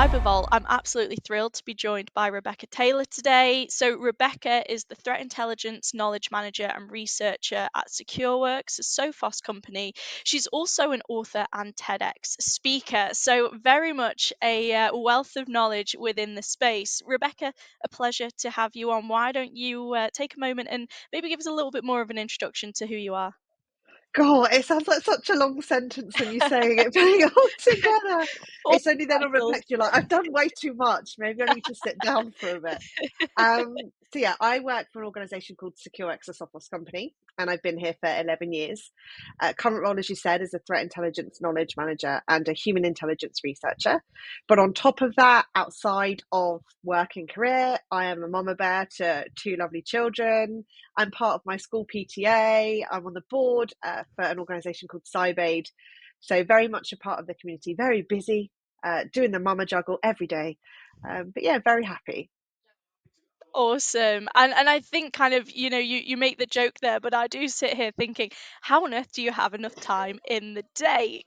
CyberVault. I'm absolutely thrilled to be joined by Rebecca Taylor today. So, Rebecca is the Threat Intelligence Knowledge Manager and Researcher at SecureWorks, a Sophos company. She's also an author and TEDx speaker, so very much a wealth of knowledge within the space. Rebecca, a pleasure to have you on. Why don't you take a moment and maybe give us a little bit more of an introduction to who you are? God, it sounds like such a long sentence when you're saying it, putting it all together. All It's only then on titles. reflection, you're like, I've done way too much. Maybe I need to sit down for a bit. So yeah, I work for an organisation called SecureWorks, a Sophos company, and I've been here for 11 years. Current role, as you said, is a threat intelligence knowledge manager and a human intelligence researcher. But on top of that, outside of work and career, I am a mama bear to two lovely children. I'm part of my school PTA. I'm on the board for an organisation called CyberVault. So very much a part of the community, very busy, doing the mama juggle every day. But yeah, very happy. Awesome. And I think kind of, you make the joke there, but I do sit here thinking, how on earth do you have enough time in the day?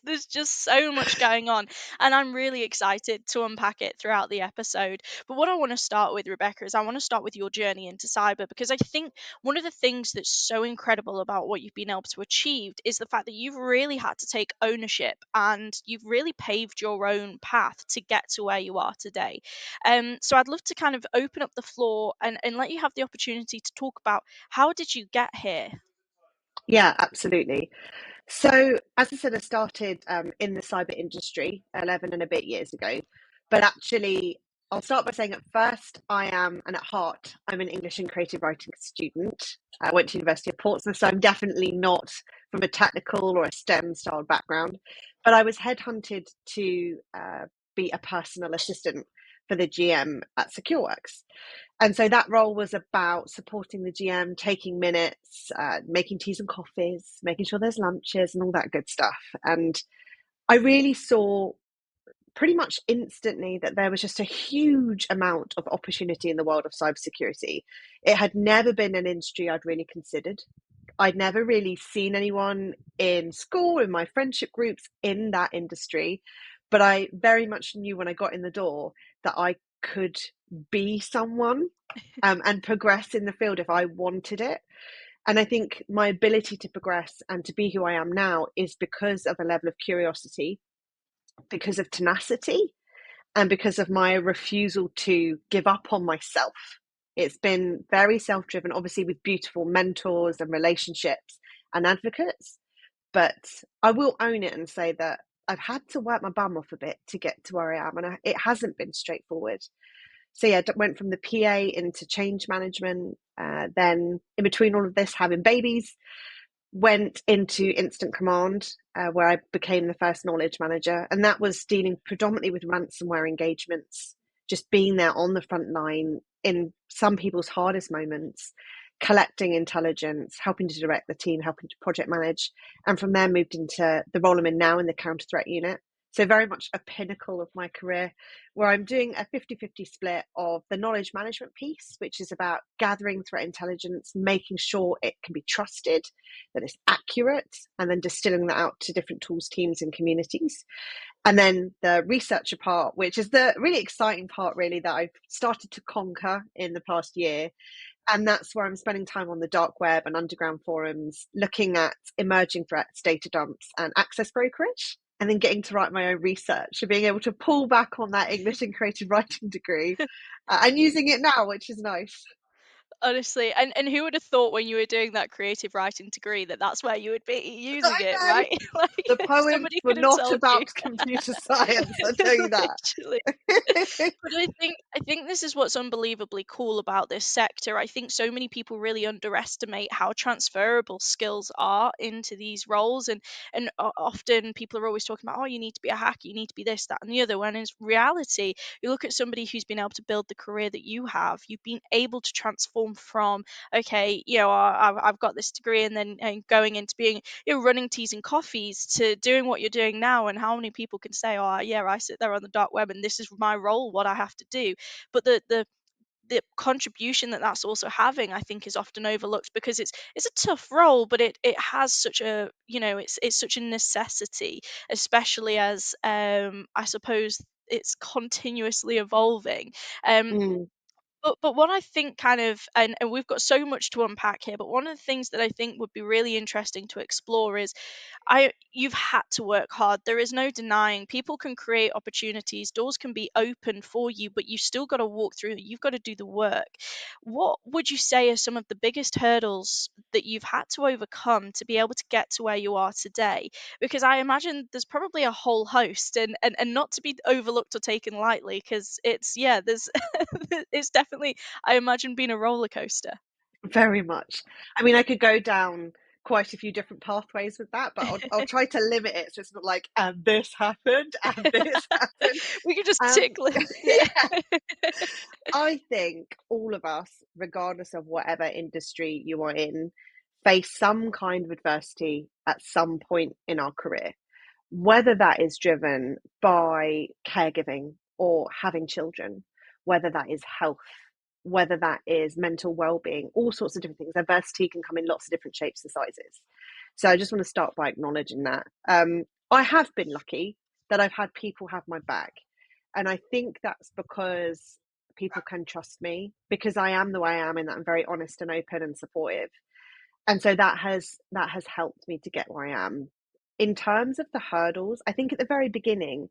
There's just so much going on. And I'm really excited to unpack it throughout the episode. But what I want to start with, Rebecca, is I want to start with your journey into cyber, because I think one of the things that's so incredible about what you've been able to achieve is the fact that you've really had to take ownership and you've really paved your own path to get to where you are today. So I'd love to kind of open up the floor and let you have the opportunity to talk about how did you get here? Yeah, absolutely. So, as I said, I started in the cyber industry 11 and a bit years ago. But actually, I'll start by saying at first, I am, and at heart, I'm an English and creative writing student. I went to University of Portsmouth, so I'm definitely not from a technical or a STEM style background. But I was headhunted to be a personal assistant for the GM at SecureWorks. And so that role was about supporting the GM, taking minutes, making teas and coffees, making sure there's lunches and all that good stuff. And I really saw pretty much instantly that there was just a huge amount of opportunity in the world of cybersecurity. It had never been an industry I'd really considered. I'd never really seen anyone in school, in my friendship groups, in that industry. But I very much knew when I got in the door that I could be someone and progress in the field if I wanted it. And I think my ability to progress and to be who I am now is because of a level of curiosity, because of tenacity, and because of my refusal to give up on myself. It's been very self driven, obviously, with beautiful mentors and relationships and advocates. But I will own it and say that I've had to work my bum off a bit to get to where I am. And it hasn't been straightforward. So yeah, went from the PA into change management. Then in between all of this, having babies, went into incident command, where I became the first knowledge manager, and that was dealing predominantly with ransomware engagements, just being there on the front line in some people's hardest moments, collecting intelligence, helping to direct the team, helping to project manage, and from there moved into the role I'm in now in the counter threat unit. So very much a pinnacle of my career, where I'm doing a 50-50 split of the knowledge management piece, which is about gathering threat intelligence, making sure it can be trusted, that it's accurate, and then distilling that out to different tools, teams, and communities. And then the researcher part, which is the really exciting part, really, that I've started to conquer in the past year. And that's where I'm spending time on the dark web and underground forums, looking at emerging threats, data dumps, and access brokerage, and then getting to write my own research and being able to pull back on that English and creative writing degree and using it now, which is nice. Honestly, and who would have thought when you were doing that creative writing degree that that's where you would be using I it, know right? the Like poems somebody were could have not told you. about computer science, I tell you that. Literally. But I think this is what's unbelievably cool about this sector. I think so many people really underestimate how transferable skills are into these roles, and often people are always talking about, oh, you need to be a hacker, you need to be this, that, and the other. When in reality, you look at somebody who's been able to build the career that you have, you've been able to transform from, okay, I've got this degree, and then going into being, running teas and coffees, to doing what you're doing now. And how many people can say, oh yeah, I sit there on the dark web and this is my role, what I have to do. But the contribution that that's also having, I think, is often overlooked, because it's a tough role, but it has such a, it's such a necessity, especially as I suppose it's continuously evolving. Um, Mm, but what I think kind of, and we've got so much to unpack here, but one of the things that I think would be really interesting to explore is you've had to work hard. There is no denying people can create opportunities, doors can be opened for you, but you've still got to walk through it. You've got to do the work. What would you say are some of the biggest hurdles that you've had to overcome to be able to get to where you are today? Because I imagine there's probably a whole host, and not to be overlooked or taken lightly, because it's, yeah, there's it's definitely, I imagine, been a roller coaster. very much. I mean, I could go down quite a few different pathways with that, but I'll try to limit it so it's not like, and this happened, and this happened. We could just Um, tick list yeah, it. I think all of us, regardless of whatever industry you are in, face some kind of adversity at some point in our career, whether that is driven by caregiving or having children, whether that is health, whether that is mental well-being, all sorts of different things. Adversity can come in lots of different shapes and sizes. So I just want to start by acknowledging that. I have been lucky that I've had people have my back. And I think that's because people can trust me because I am the way I am and that I'm very honest and open and supportive. And so that has helped me to get where I am. In terms of the hurdles, I think at the very beginning,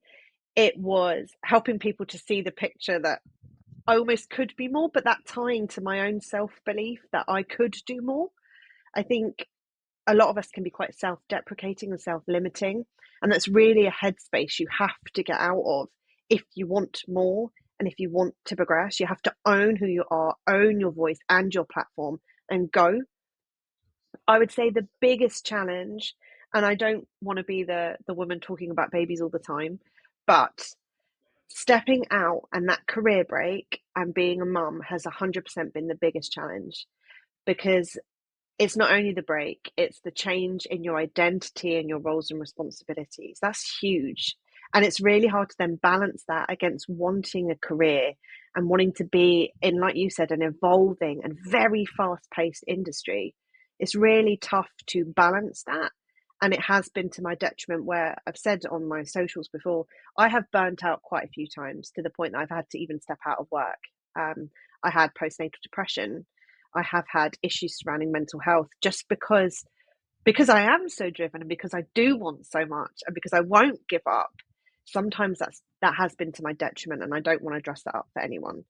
it was helping people to see the picture that I almost could be more, but that tying to my own self belief that I could do more. I think a lot of us can be quite self deprecating and self limiting. And that's really a headspace you have to get out of if you want more and if you want to progress. You have to own who you are, own your voice and your platform and go. I would say the biggest challenge, and I don't want to be the woman talking about babies all the time, but stepping out and that career break and being a mum has 100% been the biggest challenge because it's not only the break, it's the change in your identity and your roles and responsibilities. That's huge. And it's really hard to then balance that against wanting a career and wanting to be in, like you said, an evolving and very fast paced industry. It's really tough to balance that. And it has been to my detriment where I've said on my socials before, I have burnt out quite a few times to the point that I've had to even step out of work. I had postnatal depression. I have had issues surrounding mental health just because I am so driven and because I do want so much and because I won't give up. Sometimes that has been to my detriment, and I don't want to dress that up for anyone.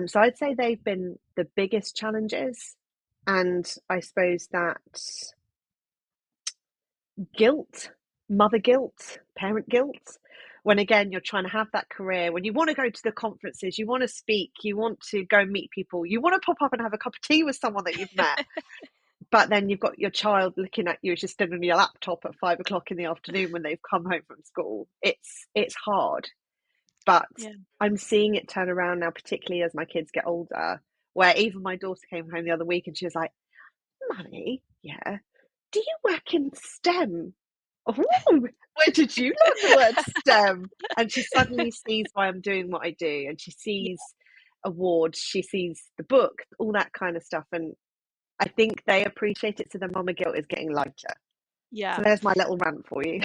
So I'd say they've been the biggest challenges, and I suppose that guilt, mother guilt, parent guilt. When again you're trying to have that career, when you want to go to the conferences, you want to speak, you want to go meet people, you want to pop up and have a cup of tea with someone that you've met, but then you've got your child looking at you as you're still on your laptop at 5 o'clock in the afternoon when they've come home from school. It's hard, but Yeah. I'm seeing it turn around now, particularly as my kids get older. Where even my daughter came home the other week and she was like, "Mummy, yeah, do you work in STEM? Oh, where did you learn the word STEM?" And she suddenly sees why I'm doing what I do, and she Yeah. sees awards, she sees the book, all that kind of stuff, and I think they appreciate it. So the mama guilt is getting lighter. So Yeah. there's my little rant for you.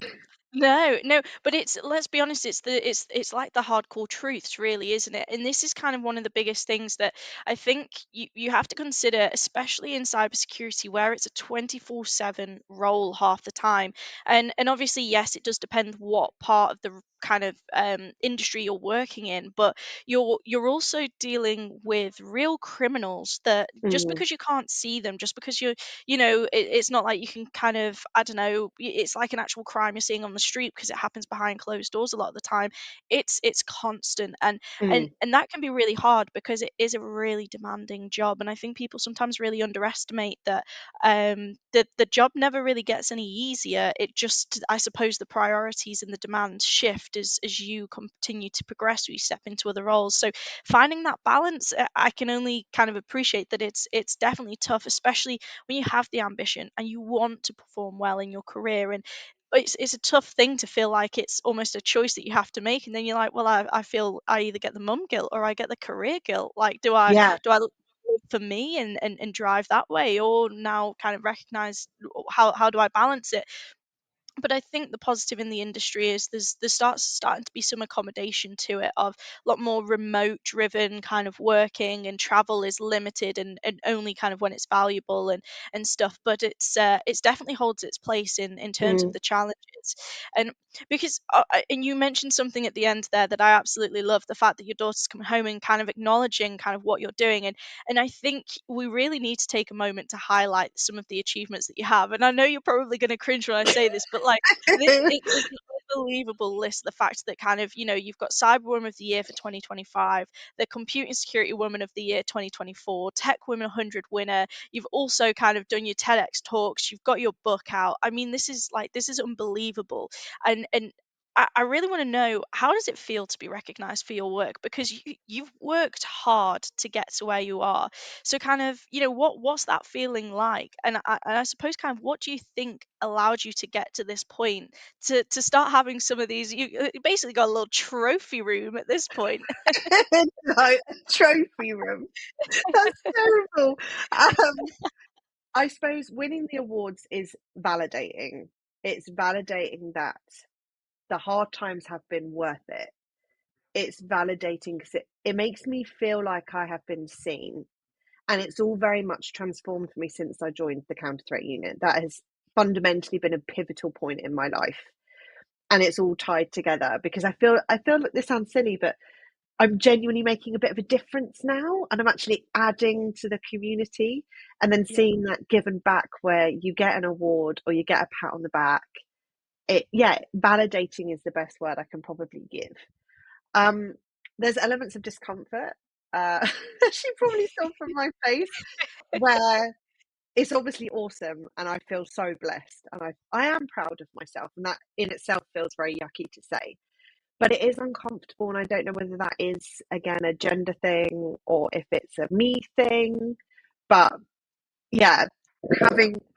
No, no, but it's, let's be honest, it's like the hardcore truths, really, isn't it? And this is kind of one of the biggest things that I think you have to consider, especially in cybersecurity, where it's a 24/7 role half the time. And obviously, yes, it does depend what part of the kind of industry you're working in, but you're also dealing with real criminals that just Mm, because you can't see them, just because it's not like you can kind of, I don't know, it's like an actual crime you're seeing on the street because it happens behind closed doors a lot of the time. It's constant, and mm, and that can be really hard because it is a really demanding job. And I think people sometimes really underestimate that the job never really gets any easier. It just, I suppose, the priorities and the demands shift as you continue to progress, or you step into other roles. So finding that balance, I can only kind of appreciate that it's definitely tough, especially when you have the ambition and you want to perform well in your career. And it's a tough thing to feel like it's almost a choice that you have to make, and then you're like, well, I feel I either get the mum guilt or I get the career guilt. Like, yeah, do I look for me and drive that way, or now kind of recognize how do I balance it? But I think the positive in the industry is there's starting to be some accommodation to it, of a lot more remote driven kind of working, and travel is limited, and only kind of when it's valuable and stuff. But it's definitely holds its place in terms of Mm. the challenges. And because and you mentioned something at the end there that I absolutely love, the fact that your daughter's coming home and kind of acknowledging kind of what you're doing. And I think we really need to take a moment to highlight some of the achievements that you have. And I know you're probably going to cringe when I say this, but like this it is an unbelievable list. The fact that kind of, you've got Cyber Woman of the Year for 2025, the Computing Security Woman of the Year 2024, Tech Women 100 winner. You've also kind of done your TEDx talks. You've got your book out. I mean, this is unbelievable. And I really want to know, how does it feel to be recognized for your work? Because you've worked hard to get to where you are. So kind of, what's that feeling like? And I suppose kind of, what do you think allowed you to get to this point, to start having some of these? You basically got a little trophy room at this point. No, a trophy room. That's terrible. I suppose winning the awards is validating. It's validating that the hard times have been worth it. It's validating because it makes me feel like I have been seen. And it's all very much transformed me since I joined the Counter Threat Unit. That has fundamentally been a pivotal point in my life. And it's all tied together because I feel like this sounds silly, but I'm genuinely making a bit of a difference now, and I'm actually adding to the community, and then Yeah. seeing that given back where you get an award or you get a pat on the back. Yeah, validating is the best word I can probably give. Um, there's elements of discomfort, as you probably saw from my face, where it's obviously awesome, and I feel so blessed, and I am proud of myself, and that in itself feels very yucky to say. But it is uncomfortable, and I don't know whether that is, again, a gender thing or if it's a me thing. But yeah,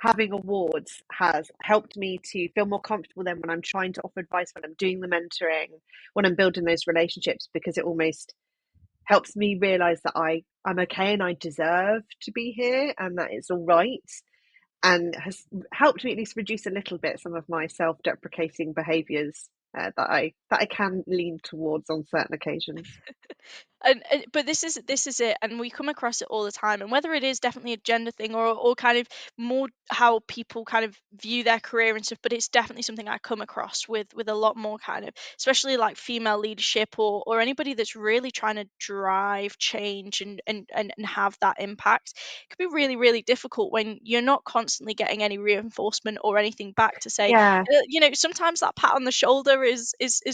having awards has helped me to feel more comfortable then when I'm trying to offer advice, when I'm doing the mentoring, when I'm building those relationships, because it almost helps me realize that I'm okay and I deserve to be here and that it's all right, and has helped me at least reduce a little bit some of my self-deprecating behaviors that I can lean towards on certain occasions. But this is it, and we come across it all the time. And whether it is definitely a gender thing, or kind of more how people kind of view their career and stuff, but it's definitely something I come across with a lot more kind of, especially like female leadership, or anybody that's really trying to drive change and have that impact. It could be really really difficult when you're not constantly getting any reinforcement or anything back to say, Yeah, sometimes that pat on the shoulder is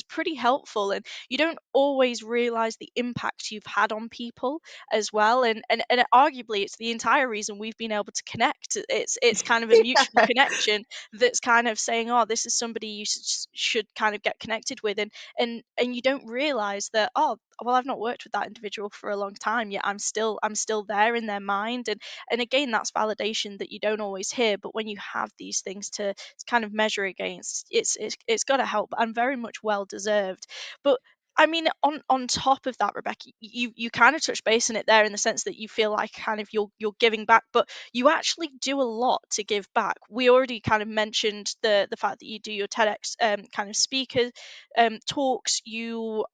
pretty helpful. And you don't always realize the impact you've had on people as well. And arguably it's the entire reason we've been able to connect. It's kind of a mutual yeah, connection that's kind of saying, oh, this is somebody you should kind of get connected with. And you don't realize that, oh, well, I've not worked with that individual for a long time yet, I'm still there in their mind. And again, that's validation that you don't always hear, but when you have these things to kind of measure against, it's got to help, and very much well deserved. But I mean, on top of that, Rebecca, you kind of touched base in it there, in the sense that you feel like kind of you're giving back, but you actually do a lot to give back. We already kind of mentioned the fact that you do your TEDx kind of speaker talks. You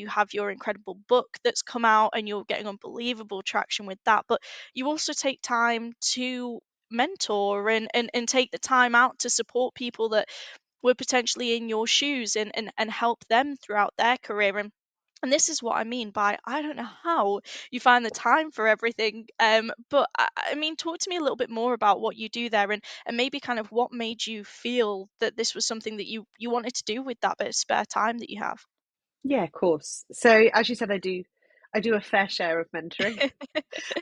have your incredible book that's come out, and you're getting unbelievable traction with that. But you also take time to mentor, and take the time out to support people that were potentially in your shoes, and help them throughout their career. And this is what I mean by, I don't know how you find the time for everything. But I mean, talk to me a little bit more about what you do there, and maybe kind of what made you feel that this was something that you wanted to do with that bit of spare time that you have. yeah, of course. So as you said, I do a fair share of mentoring.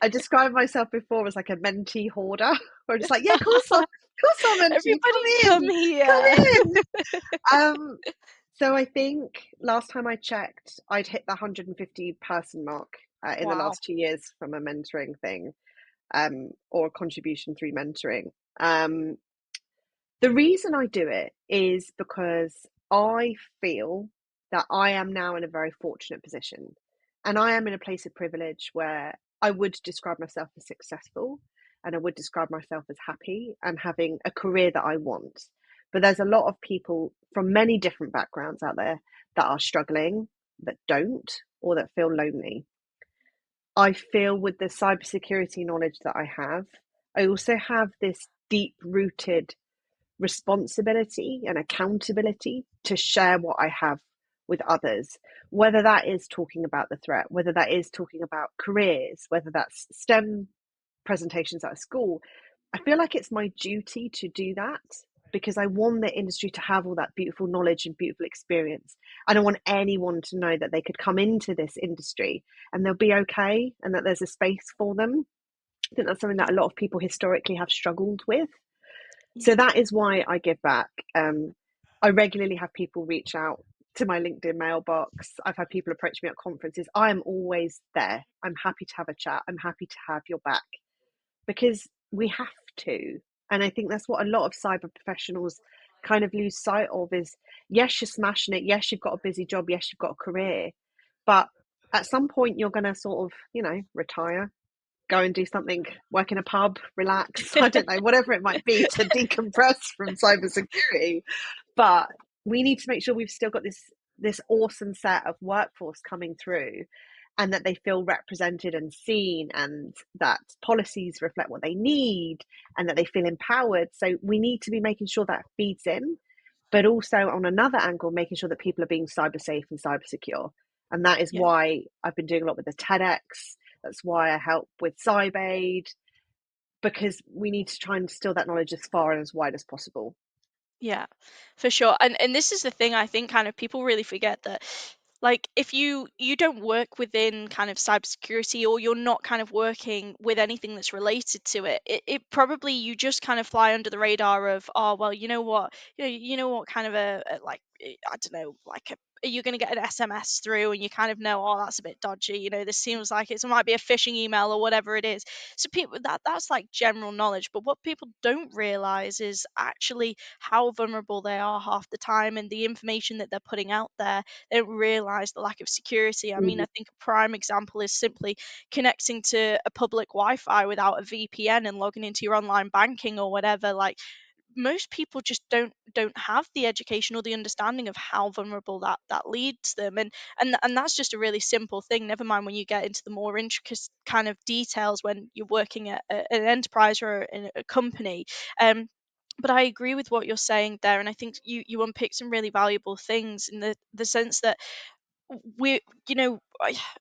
I described myself before as like a mentee hoarder. Where I'm just like, yeah, of course I'll mentor you. Everybody Come come in, come here. in. Um, so I think last time I checked, I'd hit the 150 person mark in the Wow. last 2 years from a mentoring thing, or a contribution through mentoring. Um, the reason I do it is because I feel that I am now in a very fortunate position. And I am in a place of privilege where I would describe myself as successful, and I would describe myself as happy and having a career that I want. But there's a lot of people from many different backgrounds out there that are struggling, that don't, or that feel lonely. I feel with the cybersecurity knowledge that I have, I also have this deep rooted responsibility and accountability to share what I have with others, whether that is talking about the threat, whether that is talking about careers, whether that's STEM presentations at school. I feel like it's my duty to do that because I want the industry to have all that beautiful knowledge and beautiful experience. I don't want anyone to know that they could come into this industry and they'll be okay and that there's a space for them. I think that's something that Yeah. a lot of people historically have struggled with. So Yeah. that is why I give back. I regularly have people reach out to my LinkedIn mailbox. I've had people approach me at conferences. I am always there. I'm happy to have a chat. I'm happy to have your back because we have to. And I think that's what a lot of cyber professionals kind of lose sight of is yes, you're smashing it. Yes, you've got a busy job. Yes, you've got a career. But at some point, you're going to sort of, retire, go and do something, work in a pub, relax. I don't know, whatever it might be to decompress from cybersecurity. But we need to make sure we've still got this awesome set of workforce coming through and that they feel represented and seen and that policies reflect what they need and that they feel empowered. So we need to be making sure that feeds in, but also on another angle, making sure that people are being cyber safe and cyber secure. And that is Yeah. why I've been doing a lot with the TEDx. That's why I help with CyberAid, because we need to try and distill that knowledge as far and as wide as possible. Yeah, for sure. And this is the thing I think kind of people really forget that like if you don't work within kind of cybersecurity or you're not kind of working with anything that's related to it, it probably you just kind of fly under the radar of oh well you know what you know what kind of I don't know like a you're going to get an SMS through and you kind of know oh that's a bit dodgy, you know, this seems like it might be a phishing email or whatever it is. So people that's like general knowledge, but what people don't realize is actually how vulnerable they are half the time and the information that they're putting out there. They don't realize the lack of security. I mean, Mm, I think a prime example is simply connecting to a public Wi-Fi without a VPN and logging into your online banking or whatever. Like most people just don't have the education or the understanding of how vulnerable that leads them, and that's just a really simple thing, never mind when you get into the more intricate kind of details when you're working at an enterprise or in a company. But I agree with what you're saying there, and I think you unpick some really valuable things in the sense that we you know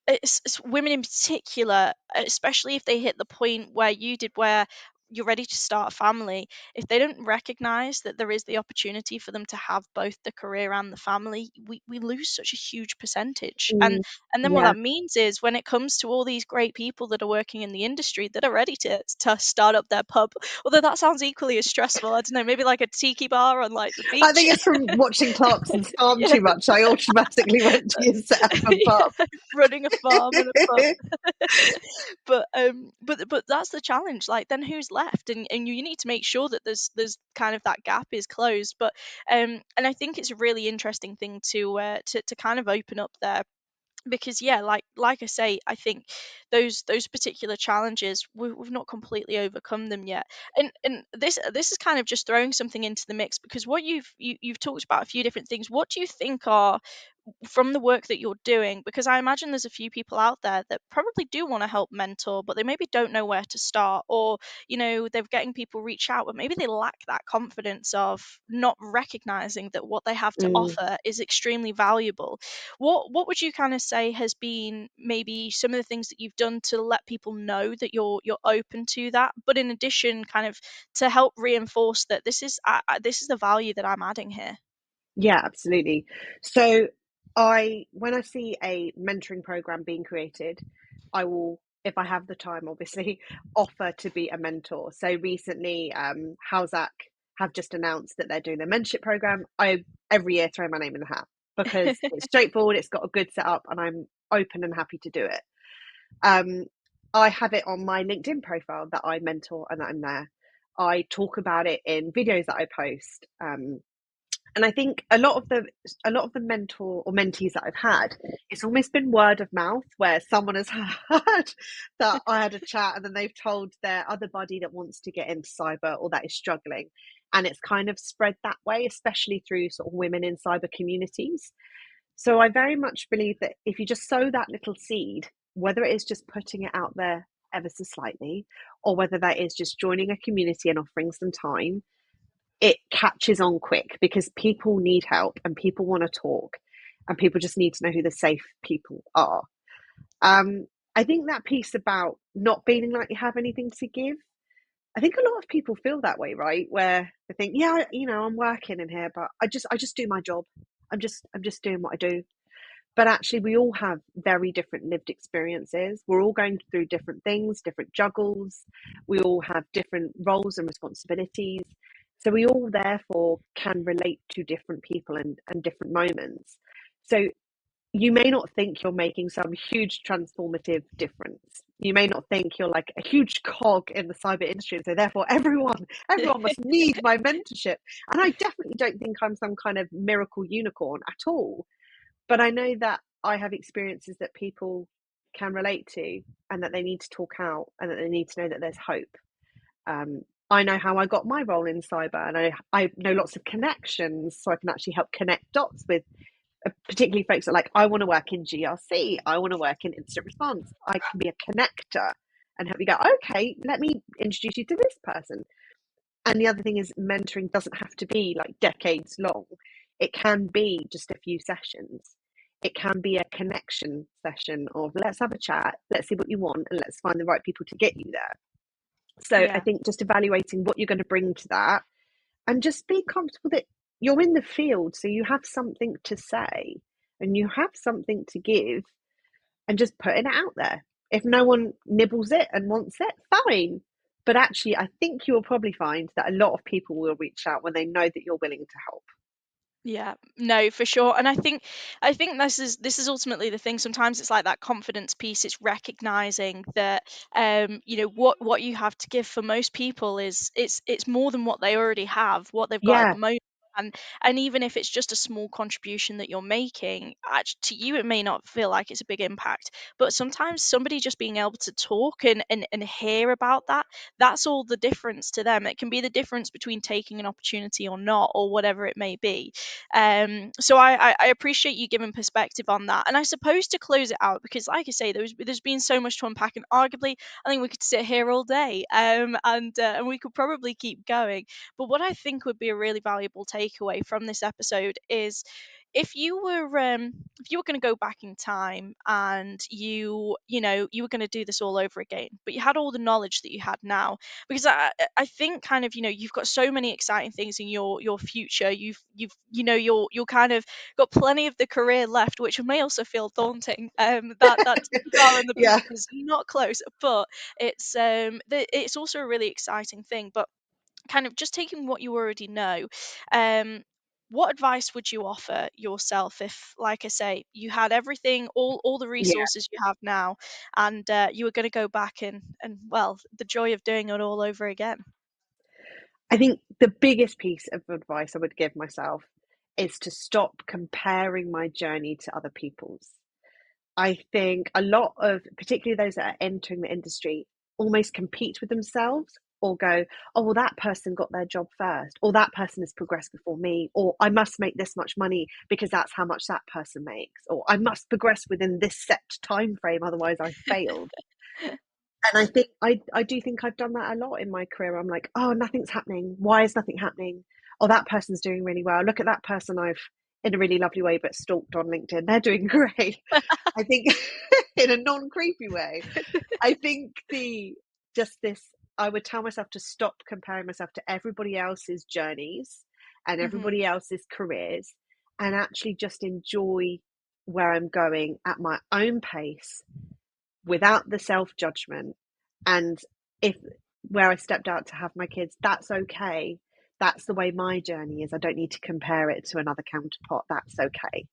it's women in particular, especially if they hit the point where you did where you're ready to start a family. If they don't recognize that there is the opportunity for them to have both the career and the family, we lose such a huge percentage. mm, And then what yeah. that means is when it comes to all these great people that are working in the industry that are ready to start up their pub, although that sounds equally as stressful, I don't know, maybe like a tiki bar on like the I beach. think it's from watching Clarkson's Farm Yeah. too much. I automatically went to your set up and Yeah, pub. running a farm and a pub. But that's the challenge. Like, then who's left? And you need to make sure that there's kind of that gap is closed. But and I think it's a really interesting thing to kind of open up there because yeah, like I say, I think those particular challenges we've not completely overcome them yet. And this is kind of just throwing something into the mix because what you've talked about a few different things. What do you think are from the work that you're doing, because I imagine there's a few people out there that probably do want to help mentor but they maybe don't know where to start, or you know they're getting people reach out but maybe they lack that confidence of not recognizing that what they have to Mm. offer is extremely valuable. What would you kind of say has been maybe some of the things that you've done to let people know that you're open to that, but in addition kind of to help reinforce that this is the value that I'm adding here? Yeah, absolutely. So when I see a mentoring program being created, I will, if I have the time, obviously, offer to be a mentor. So recently, Howzak have just announced that they're doing a mentorship program. I every year throw my name in the hat because it's straightforward, it's got a good setup, and I'm open and happy to do it. Um, I have it on my LinkedIn profile that I mentor and that I'm there. I talk about it in videos that I post. And I think a lot of the mentor or mentees that I've had, it's almost been word of mouth where someone has heard that I had a chat and then they've told their other buddy that wants to get into cyber or that is struggling. and it's kind of spread that way, especially through sort of women in cyber communities. So I very much believe that if you just sow that little seed, whether it is just putting it out there ever so slightly, or whether that is just joining a community and offering some time, it catches on quick because people need help and people want to talk and people just need to know who the safe people are. Um, I think that piece about not feeling like you have anything to give, I think a lot of people feel that way, right? Where they think, yeah, I'm working in here, but I just do my job. I'm just doing what I do. But actually, we all have very different lived experiences. We're all going through different things, different juggles. We all have different roles and responsibilities. So we all therefore can relate to different people and different moments. So you may not think you're making some huge transformative difference. You may not think you're like a huge cog in the cyber industry, and so therefore everyone must need my mentorship. And I definitely don't think I'm some kind of miracle unicorn at all. But I know that I have experiences that people can relate to, and that they need to talk out, and that they need to know that there's hope. I know how I got my role in cyber, and I know lots of connections, so I can actually help connect dots with particularly folks that are like, I want to work in GRC, I want to work in incident response. I can be a connector and help you go, okay, let me introduce you to this person. And the other thing is, mentoring doesn't have to be like decades long. It can be just a few sessions. It can be a connection session of let's have a chat, let's see what you want, and let's find the right people to get you there. So I Yeah. think just evaluating what you're going to bring to that and just being comfortable that you're in the field, so you have something to say and you have something to give, and just putting it out there. If no one nibbles it and wants it, fine. But actually, I think you will probably find that a lot of people will reach out when they know that you're willing to help. Yeah, no, for sure. And I think this is ultimately the thing. Sometimes it's like that confidence piece. It's recognizing that what you have to give for most people is it's more than what they already have, what they've got at Yeah, the moment. And even if it's just a small contribution that you're making, actually, to you it may not feel like it's a big impact, but sometimes somebody just being able to talk and hear about that, that's all the difference to them. It can be the difference between taking an opportunity or not, or whatever it may be. So I appreciate you giving perspective on that. And I suppose to close it out, because like I say, there's been so much to unpack, and arguably I think we could sit here all day, and we could probably keep going. But what I think would be a really valuable takeaway from this episode is, if you were going to go back in time and you were going to do this all over again, but you had all the knowledge that you had now, because I think kind of you've got so many exciting things in your future. You're kind of got plenty of the career left, which may also feel daunting. That too far on the yeah. beach is not close, but it's also a really exciting thing. But kind of just taking what you already know, um, what advice would you offer yourself if, like I say, you had everything, all the Yeah. resources you have now, and you were going to go back and well, the joy of doing it all over again? I think the biggest piece of advice I would give myself is to stop comparing my journey to other people's. I think a lot of, particularly those that are entering the industry, almost compete with themselves or go, oh, well, that person got their job first, or that person has progressed before me, or I must make this much money because that's how much that person makes, or I must progress within this set time frame, otherwise I failed. And I think I do think I've done that a lot in my career. I'm like, oh, nothing's happening. Why is nothing happening? Oh, that person's doing really well. Look at that person I've, in a really lovely way, but stalked on LinkedIn. They're doing great. I think in a non-creepy way. I think the just this I would tell myself to stop comparing myself to everybody else's journeys and Hmm. everybody else's careers, and actually just enjoy where I'm going at my own pace without the self-judgment. And if where I stepped out to have my kids, that's okay. That's the way my journey is. I don't need to compare it to another counterpart. That's okay.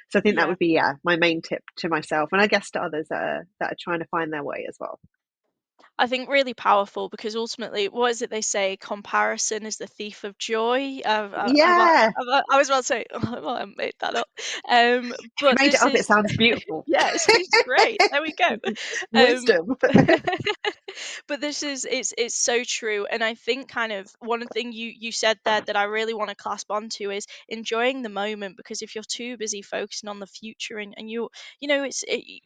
So I think that Yeah. would be, yeah, my main tip to myself, and I guess to others that are trying to find their way as well. I think really powerful because ultimately, what is it they say? Comparison is the thief of joy. Yeah, I was about to say, well, I made that up. you But made it this up. It is, sounds beautiful. yeah, it's great. There we go. Um, Wisdom. but this is it's so true, and I think kind of one thing you said there that I really want to clasp onto is enjoying the moment, because if you're too busy focusing on the future, and you know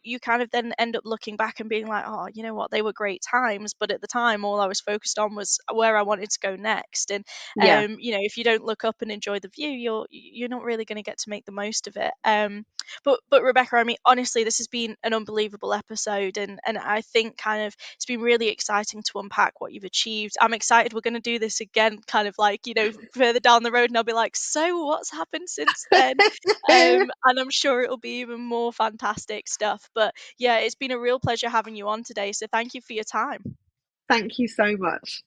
you kind of then end up looking back and being like, oh, you know what, they were great times, but at the time all I was focused on was where I wanted to go next. And Yeah, you know, if you don't look up and enjoy the view, you're not really going to get to make the most of it. But Rebecca, I mean, honestly, this has been an unbelievable episode, and I think kind of it's been really exciting to unpack what you've achieved. I'm excited we're going to do this again, kind of like, you know, further down the road, and I'll be like, so what's happened since then? And I'm sure it'll be even more fantastic stuff. But yeah, it's been a real pleasure having you on today. So thank you for your time. thank you so much.